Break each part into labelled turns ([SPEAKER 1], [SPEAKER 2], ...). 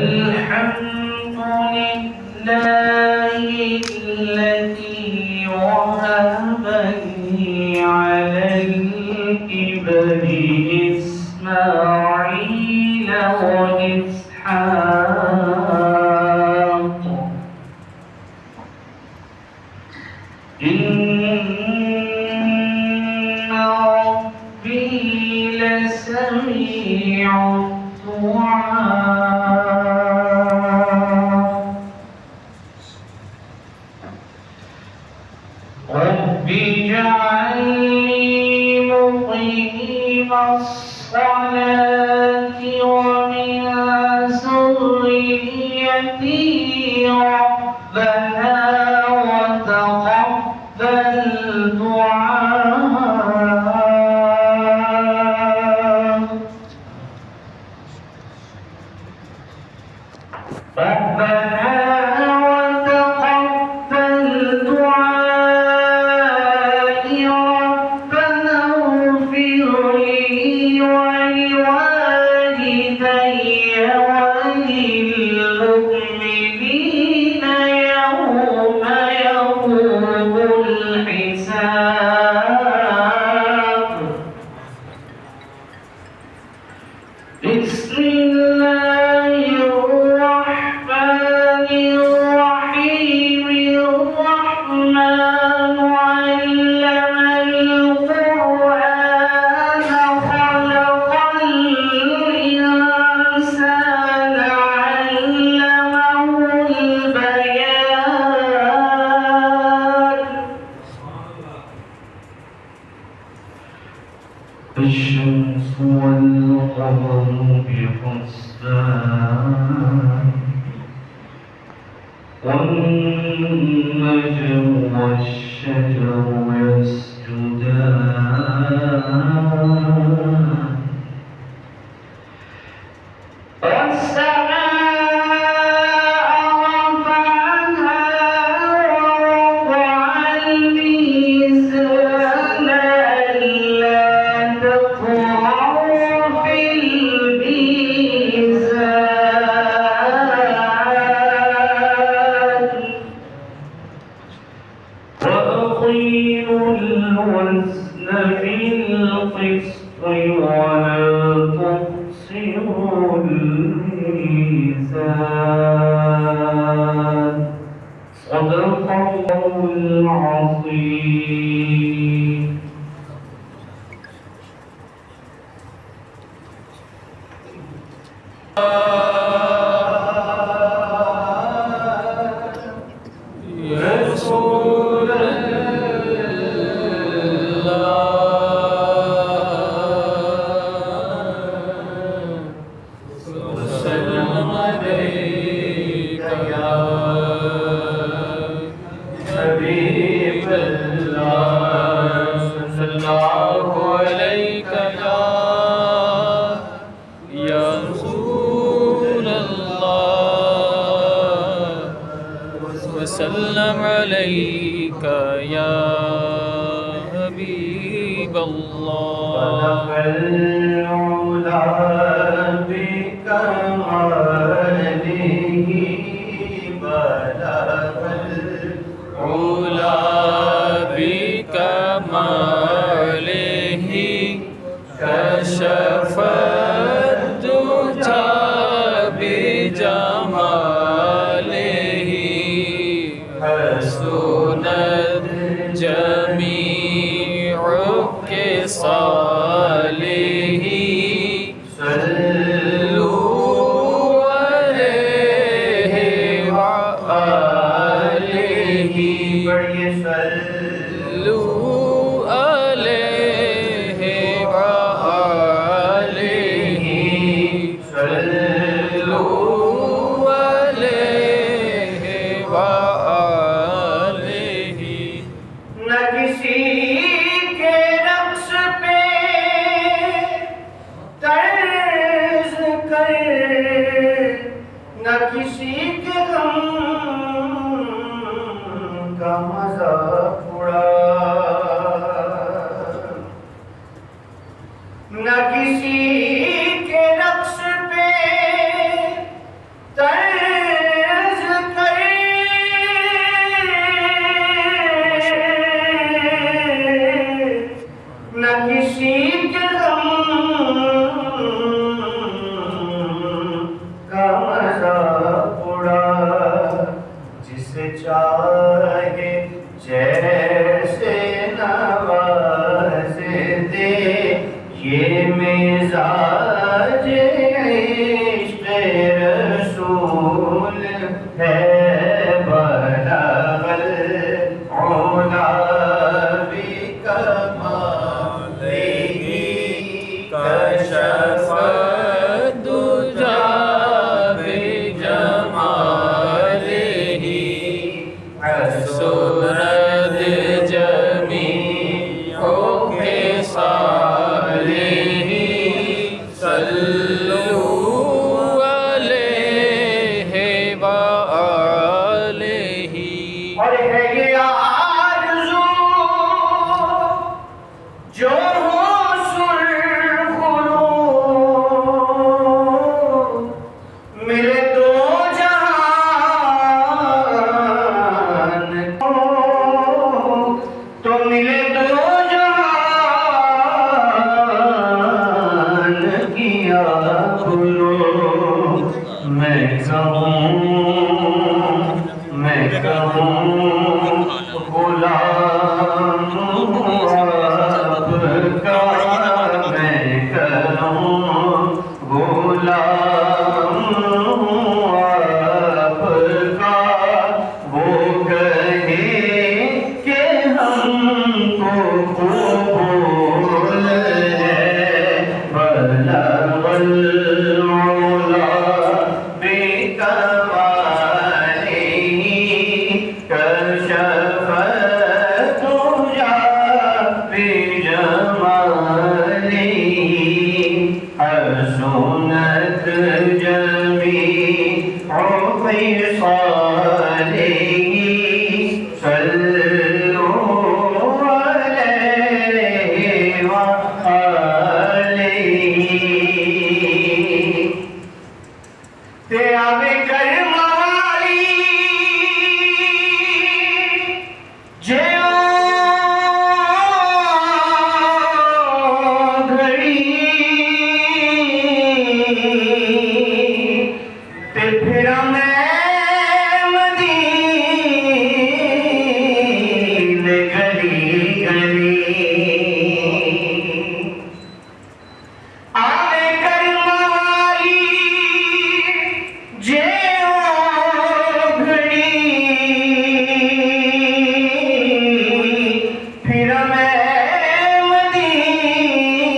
[SPEAKER 1] الحمد لله الذي وهب لي على الكبر إسماعيل وإسحاق إن ربي لسميع الدعاء رب اجعلني مقيم الصلاة ومن ذريتي ربنا وتقبل دعاء ربنا وتقبل دعائي ربنا اغفر لي ولوالدي وللمؤمنين يوم يقوم الحساب بسم الله الرحمن الرحيم الرحمن علم القرآن خلق الإنسان علمه البيان الشمس والقمر بحسبان والنجم والشجر يسجدان والسماء رفعها ووضع الميزان ألا تطغوا في الميزان وأقيموا الوزن بالقسط ولا تخسروا الميزان صدق الله العظيم.
[SPEAKER 2] رسول الله وسلم عليك يا حبيب الله صلى الله عليك يا رسول الله وسلم عليك يا حبيب الله
[SPEAKER 1] العلا بكماله بلغ
[SPEAKER 2] علا بكماله كشف الدجى بجماله حسنت جميع خصاله صلوا عليه وآله صلوا عليه وآله صلوا عليه وآله
[SPEAKER 1] न किसी के नक्श पे न किसी के रक्स पे तर्ज करे, न किसी के गम का मजाक उड़ा, जिसे चाहे जैसे नवाज दे, ये मिजाज इश्क़ रसूल है। बलगल औला बिकमालिही
[SPEAKER 2] कशफ़ दुजा बिजमालिही सुरद जमीओ ख़िसालिही सल्लू अलैहि व आलिही।
[SPEAKER 1] और है ये आरज़ू जो हो सुरख़ुरू, मिले दो जहान को, तो मिले दो जहान किया खुलो। मैं कहूँ गुलाम आपका, मैं कहूँ गुलाम आपका। वो कहे कि हमको कबूल है। बलगल औला बिकमालिही कशफ़ दुजा बिजमालिही हसनत जमीअ ख़िसालिही सल्लू अलैहि व आलिही। ते आवे करमाली जे घड़ी, ते फिर मैं मदीने गली गली। आवे करमाली जे घड़ी, फिर मैं मदीने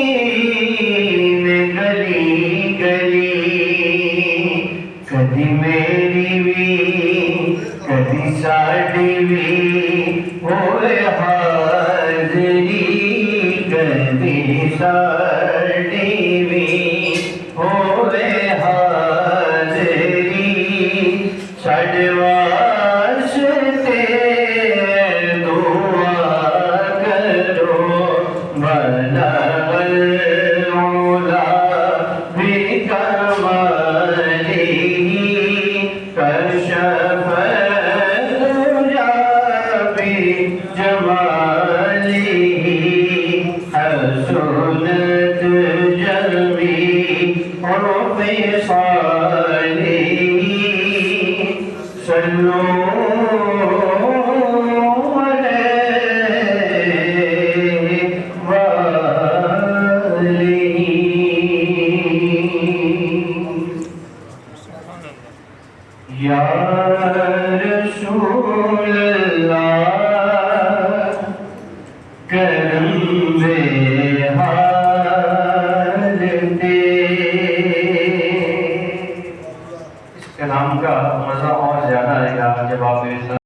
[SPEAKER 1] गली गली। कदी मेरी भी कदी साड़ी भी होए हाज़री, कदी साड़ी भी होए हाज़री। साढ़े वास्ते दुआ करो। बलगल औला बिकमालिही कशफ़ दुजा बिजमालिही हसनत जमीअ ख़िसालिही सल्लू अलैहि व आलिही। या रसूल अल्लाह